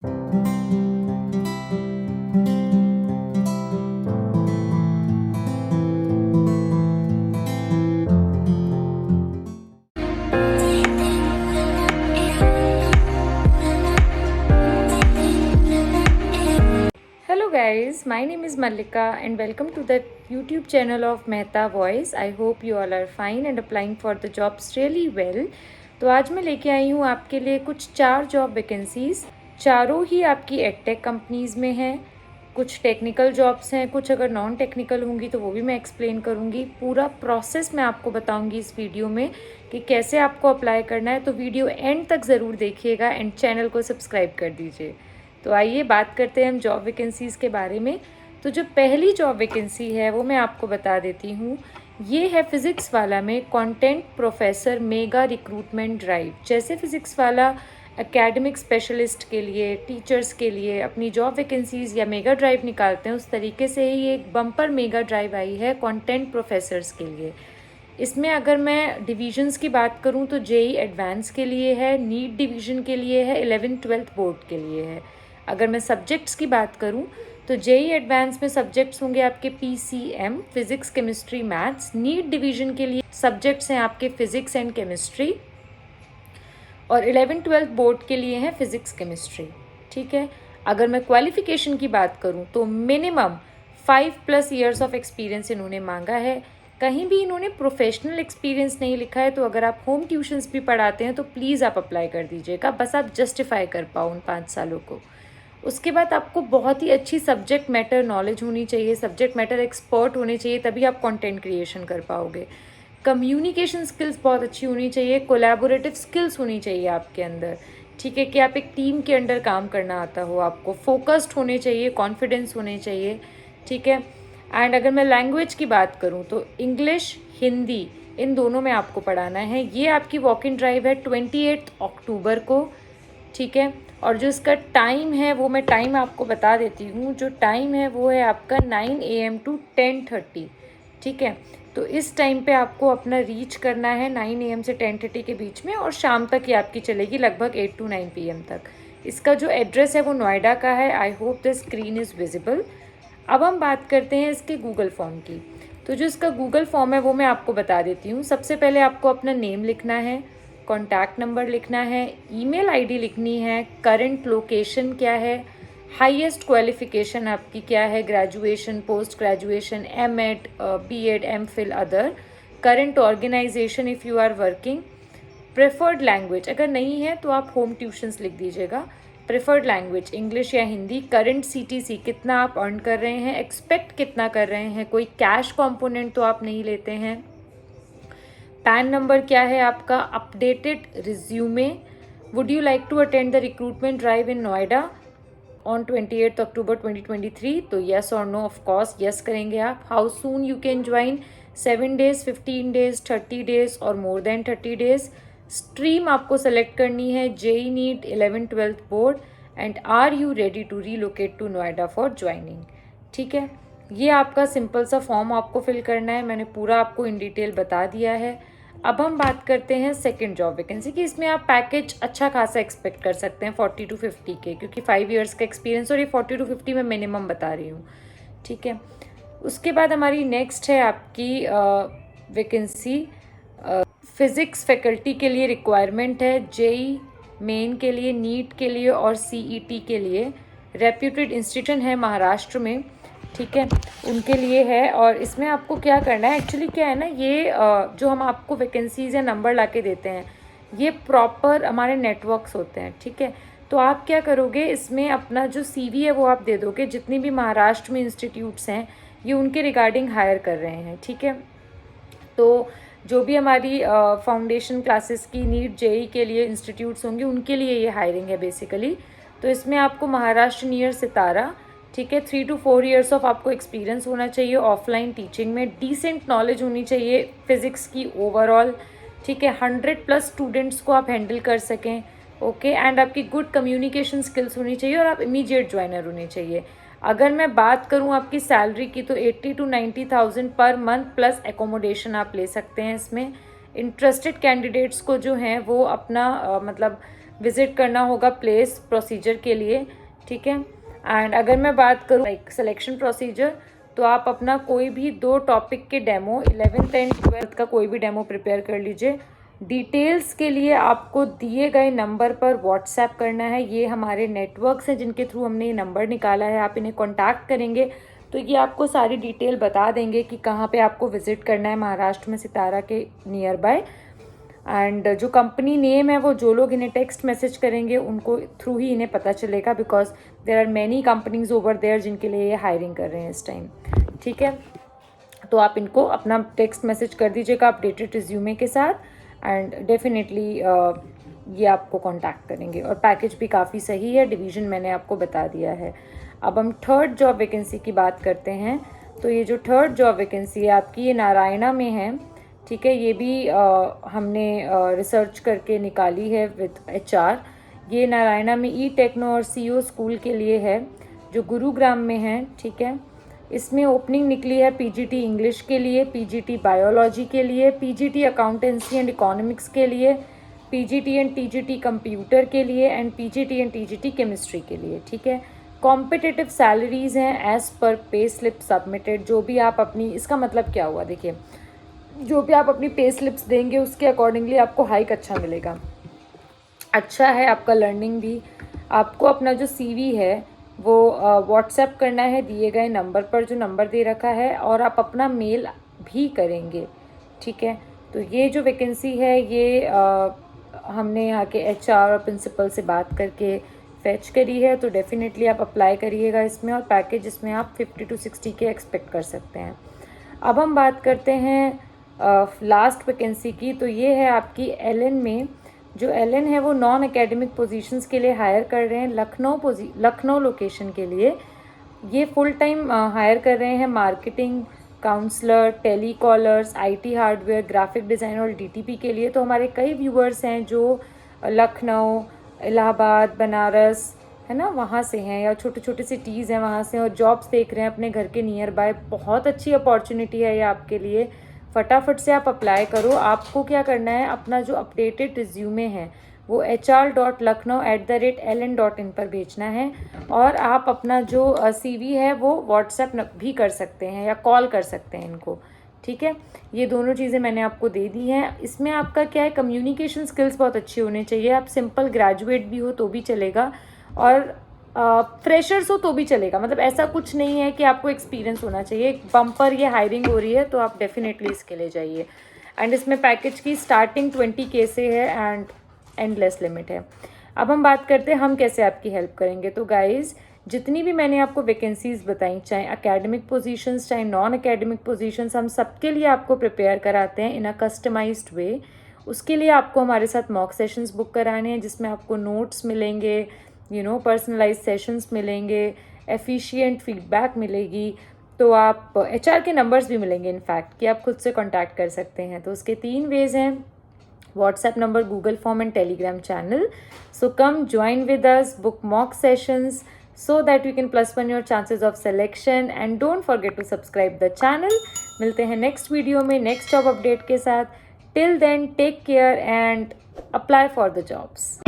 Hello guys, my name is Mallika and welcome to the YouTube channel of Mehta Voice. I hope you all are fine and applying for the jobs really well. तो आज मैं लेके आई हूँ आपके लिए कुछ 4 job vacancies. चारों ही आपकी एडटेक कंपनीज़ में हैं। कुछ टेक्निकल जॉब्स हैं, कुछ अगर नॉन टेक्निकल होंगी तो वो भी मैं एक्सप्लेन करूँगी। पूरा प्रोसेस मैं आपको बताऊँगी इस वीडियो में कि कैसे आपको अप्लाई करना है। तो वीडियो एंड तक ज़रूर देखिएगा एंड चैनल को सब्सक्राइब कर दीजिए। तो आइए बात करते हैं हम जॉब वैकेंसीज़ के बारे में। तो जो पहली जॉब वैकेंसी है वो मैं आपको बता देती हूँ। ये है फिज़िक्स वाला में content professor mega recruitment drive. जैसे फिज़िक्स वाला एकेडमिक स्पेशलिस्ट के लिए, टीचर्स के लिए अपनी जॉब वैकेंसीज़ या मेगा ड्राइव निकालते हैं, उस तरीके से ही एक बम्पर मेगा ड्राइव आई है कंटेंट प्रोफेसर्स के लिए। इसमें अगर मैं डिवीजन्स की बात करूँ तो जेई एडवांस के लिए है, नीट डिवीज़न के लिए है, 11th-12th बोर्ड के लिए है। अगर मैं सब्जेक्ट्स की बात करूं तो जेई एडवांस में सब्जेक्ट्स होंगे आपके PCM, physics chemistry maths. NEET division के लिए सब्जेक्ट्स हैं आपके फिजिक्स एंड केमिस्ट्री, और 11th-12th बोर्ड के लिए है फिजिक्स केमिस्ट्री। ठीक है। अगर मैं क्वालिफिकेशन की बात करूं तो मिनिमम 5+ ईयर्स ऑफ एक्सपीरियंस इन्होंने मांगा है। कहीं भी इन्होंने प्रोफेशनल एक्सपीरियंस नहीं लिखा है, तो अगर आप होम ट्यूशन्स भी पढ़ाते हैं तो प्लीज़ आप अप्लाई कर दीजिएगा, बस आप जस्टिफाई कर पाओ उन 5 सालों को। उसके बाद आपको बहुत ही अच्छी सब्जेक्ट मैटर नॉलेज होनी चाहिए, सब्जेक्ट मैटर एक्सपर्ट होने चाहिए, तभी आप कंटेंट क्रिएशन कर पाओगे। कम्युनिकेशन स्किल्स बहुत अच्छी होनी चाहिए, कोलैबोरेटिव स्किल्स होनी चाहिए आपके अंदर। ठीक है, कि आप एक टीम के अंडर काम करना आता हो, आपको फोकस्ड होने चाहिए, कॉन्फिडेंस होने चाहिए। ठीक है। एंड अगर मैं लैंग्वेज की बात करूँ तो इंग्लिश, हिंदी, इन दोनों में आपको पढ़ाना है। ये आपकी वॉक इन ड्राइव है 28 अक्टूबर को। ठीक है। और जो इसका टाइम है वो मैं टाइम आपको बता देती हूँ। जो टाइम है वो है आपका 9 AM to 10:30। ठीक है। तो इस टाइम पे आपको अपना रीच करना है 9 AM से 10:30 के बीच में, और शाम तक ये आपकी चलेगी लगभग 8 to 9 PM तक। इसका जो एड्रेस है वो नोएडा का है। I hope the screen is visible. अब हम बात करते हैं इसके गूगल फॉर्म की। तो जो इसका गूगल फॉर्म है वो मैं आपको बता देती हूँ। सबसे पहले आपको अपना नेम लिखना है, कॉन्टैक्ट नंबर लिखना है, ईमेल आईडी लिखनी है, करंट लोकेशन क्या है, हाईएस्ट क्वालिफिकेशन आपकी क्या है, graduation, post graduation, MEd, BEd, MPhil, other, current organisation if you are working, preferred language अगर नहीं है तो आप होम ट्यूशन्स लिख दीजिएगा, प्रेफर्ड लैंग्वेज इंग्लिश या हिंदी, करंट सीटीसी कितना आप अर्न कर रहे हैं, एक्सपेक्ट कितना कर रहे हैं, कोई कैश कंपोनेंट तो आप नहीं लेते हैं, पैन नंबर क्या है आपका, updated resume, would you like to attend the recruitment drive in Noida on 28 October 2023। तो येस और नो, ऑफ कोर्स येस करेंगे आप। How soon you can join, 7 days, 15 days, 30 days और मोर देन 30 days। स्ट्रीम आपको select करनी है JEE NEET 11th-12th board, and are you ready to relocate to Noida for joining. ठीक है। ये आपका सिंपल सा फॉर्म आपको फिल करना है, मैंने पूरा आपको इन डिटेल बता दिया है। अब हम बात करते हैं सेकंड जॉब वैकेंसी की। इसमें आप पैकेज अच्छा खासा एक्सपेक्ट कर सकते हैं 40 to 50 के, क्योंकि 5 years का एक्सपीरियंस, और ये 40 to 50 मैं मिनिमम बता रही हूँ। ठीक है। उसके बाद हमारी नेक्स्ट है आपकी वैकेंसी फिज़िक्स फैकल्टी के लिए रिक्वायरमेंट है, जेई मेन के लिए, नीट के लिए और सीईटी के लिए। रेप्यूटेड इंस्टीट्यूशन है महाराष्ट्र में। ठीक है, उनके लिए है। और इसमें आपको क्या करना है, एक्चुअली क्या है ना, ये जो हम आपको वैकेंसीज़ या नंबर ला के देते हैं, ये प्रॉपर हमारे नेटवर्क्स होते हैं। ठीक है। तो आप क्या करोगे, इसमें अपना जो सीवी है वो आप दे दोगे। जितनी भी महाराष्ट्र में इंस्टीट्यूट्स हैं ये उनके रिगार्डिंग हायर कर रहे हैं। ठीक है। तो जो भी हमारी फाउंडेशन क्लासेस की नीट जेई के लिए इंस्टीट्यूट्स होंगे उनके लिए ये हायरिंग है बेसिकली। तो इसमें आपको महाराष्ट्र नियर सितारा, ठीक है, 3 to 4 years ऑफ आपको एक्सपीरियंस होना चाहिए ऑफलाइन टीचिंग में, डिसेंट नॉलेज होनी चाहिए फिज़िक्स की ओवरऑल। ठीक है। 100+ स्टूडेंट्स को आप हैंडल कर सकें। ओके। एंड आपकी गुड कम्युनिकेशन स्किल्स होनी चाहिए, और आप इमीडिएट ज्वाइनर होने चाहिए। अगर मैं बात करूं आपकी सैलरी की तो 80 to 90,000 per month plus accommodation आप ले सकते हैं इसमें। इंटरेस्टेड कैंडिडेट्स को जो हैं वो अपना मतलब विज़िट करना होगा प्लेस प्रोसीजर के लिए, ठीक है। एंड अगर मैं बात करूँ लाइक सिलेक्शन प्रोसीजर, तो आप अपना कोई भी 2 टॉपिक के डेमो 11th एंड 12th का कोई भी डेमो प्रिपेयर कर लीजिए। डिटेल्स के लिए आपको दिए गए नंबर पर व्हाट्सएप करना है। ये हमारे नेटवर्क्स हैं जिनके थ्रू हमने ये नंबर निकाला है। आप इन्हें कॉन्टैक्ट करेंगे तो ये आपको सारी डिटेल बता देंगे कि कहाँ पे आपको विज़िट करना है महाराष्ट्र में सितारा के नियर बाय। एंड जो कंपनी नेम है वो जो लोग इन्हें टेक्स्ट मैसेज करेंगे उनको थ्रू ही इन्हें पता चलेगा, because there are many companies over there जिनके लिए ये हायरिंग कर रहे हैं इस टाइम, ठीक है। तो आप इनको अपना टेक्स्ट मैसेज कर दीजिएगा अपडेटेड रिज्यूमे के साथ, एंड डेफिनेटली ये आपको कांटेक्ट करेंगे। और पैकेज भी काफ़ी सही है, डिवीज़न मैंने आपको बता दिया है। अब हम थर्ड जॉब वैकेंसी की बात करते हैं। तो ये जो थर्ड जॉब वैकेंसी है आपकी, ये नारायणा में है, ठीक है। ये भी हमने रिसर्च करके निकाली है विद HR। ये नारायणा में ई टेक्नो और CO स्कूल के लिए है जो गुरुग्राम में है, ठीक है। इसमें ओपनिंग निकली है PGT इंग्लिश के लिए, PGT बायोलॉजी के लिए, PGT अकाउंटेंसी एंड इकोनॉमिक्स के लिए, PGT एंड TGT कंप्यूटर के लिए and PGT and TGT chemistry के लिए, ठीक है। कॉम्पिटिटिव सैलरीज़ हैं as per pay slip submitted. जो भी आप अपनी, इसका मतलब क्या हुआ देखिए, जो भी आप अपनी पे स्लिप्स देंगे उसके अकॉर्डिंगली आपको हाइक अच्छा मिलेगा। अच्छा है आपका लर्निंग भी। आपको अपना जो CV है वो व्हाट्सएप करना है दिए गए नंबर पर, जो नंबर दे रखा है, और आप अपना मेल भी करेंगे, ठीक है। तो ये जो वैकेंसी है ये हमने यहाँ के HR और प्रिंसिपल से बात करके फैच करी है। तो डेफिनेटली आप अप्लाई करिएगा इसमें, और पैकेज इसमें आप 50 to 60 के एक्सपेक्ट कर सकते हैं। अब हम बात करते हैं लास्ट वैकेंसी की। तो ये है आपकी LN में। जो LN है वो नॉन एकेडमिक पोजीशंस के लिए हायर कर रहे हैं लखनऊ लोकेशन के लिए। ये फुल टाइम हायर कर रहे हैं marketing, counsellor, telecallers, IT hardware, graphic designer और DTP के लिए। तो हमारे कई व्यूअर्स हैं जो लखनऊ, इलाहाबाद, बनारस, है ना, वहाँ से हैं, या छोटे छोटे सिटीज़ हैं वहाँ से, और जॉब्स देख रहे हैं अपने घर के नियर बाय। बहुत अच्छी अपॉर्चुनिटी है ये आपके लिए। फटाफट से आप अप्लाई करो। आपको क्या करना है, अपना जो अपडेटेड रिज्यूमे है वो hr.lucknow@ln.in पर भेजना है, और आप अपना जो CV है वो व्हाट्सएप भी कर सकते हैं या कॉल कर सकते हैं इनको, ठीक है। ये दोनों चीज़ें मैंने आपको दे दी हैं। इसमें आपका क्या है, कम्युनिकेशन स्किल्स बहुत अच्छी होने चाहिए। आप सिंपल ग्रेजुएट भी हो तो भी चलेगा, और फ्रेशर्स हो तो भी चलेगा। मतलब ऐसा कुछ नहीं है कि आपको एक्सपीरियंस होना चाहिए। बम्पर ये हायरिंग हो रही है तो आप डेफिनेटली इसके लिए जाइए। एंड इसमें पैकेज की स्टार्टिंग 20K से है एंड एंडलेस लिमिट है। अब हम बात करते हैं हम कैसे आपकी हेल्प करेंगे। तो गाइज़, जितनी भी मैंने आपको वैकेंसीज़ बताई, चाहे एकेडमिक पोजीशंस चाहे नॉन एकेडमिक पोजीशंस, हम सबके लिए आपको प्रिपेयर कराते हैं इन अ कस्टमाइज्ड वे। उसके लिए आपको हमारे साथ मॉक सेशंस बुक कराने हैं जिसमें आपको नोट्स मिलेंगे, पर्सनलाइज सेशंस मिलेंगे, एफिशिएंट फीडबैक मिलेगी। तो आप HR के नंबर्स भी मिलेंगे इनफैक्ट, कि आप खुद से कॉन्टैक्ट कर सकते हैं। तो उसके 3 वेज़ हैं, WhatsApp number, Google form and Telegram channel. So come join with us, book mock sessions so that you can +1 your chances of selection, and don't forget to subscribe the channel. मिलते हैं next video में next job update के साथ। Till then, take care and apply for the jobs.